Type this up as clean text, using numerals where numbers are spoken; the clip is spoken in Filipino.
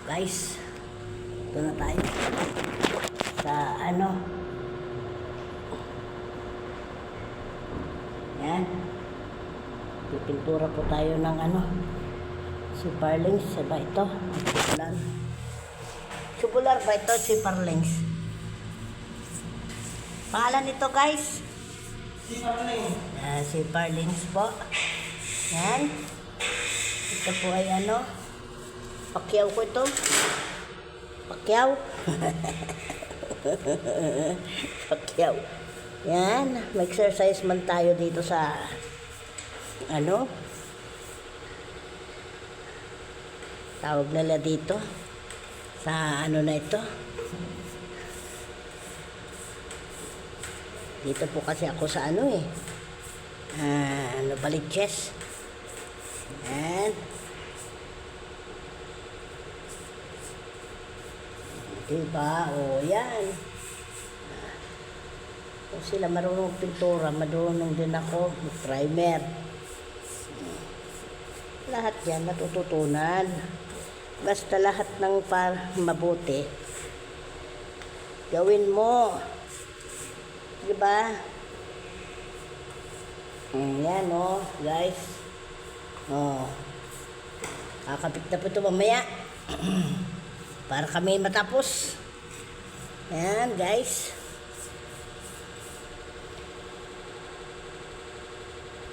Guys, ito na tayo sa ano. Yan. Pipintura po tayo ng ano. Si Parlings. Ba ito? Tubular. Tubular ba ito? Si Parlings. Pangalan nito guys? Si Parlings. Si Parlings po. Yan. Ito po ay ano. Pakyaw ko ito. Pakyaw. Pakyaw. Yan. Mag-exercise man tayo dito sa ano. Tawag nila dito. Sa ano na ito. Dito po kasi ako sa ano eh. Ano Baliches. Yan. Diba? O, yan. Kung sila marunong pintura, marunong din ako primer. Lahat yan matututunan. Basta lahat ng mabuti, gawin mo. Diba? Yan o, guys. O. Kakapit na po ito mamaya. Para kami matapos. Ayan, guys.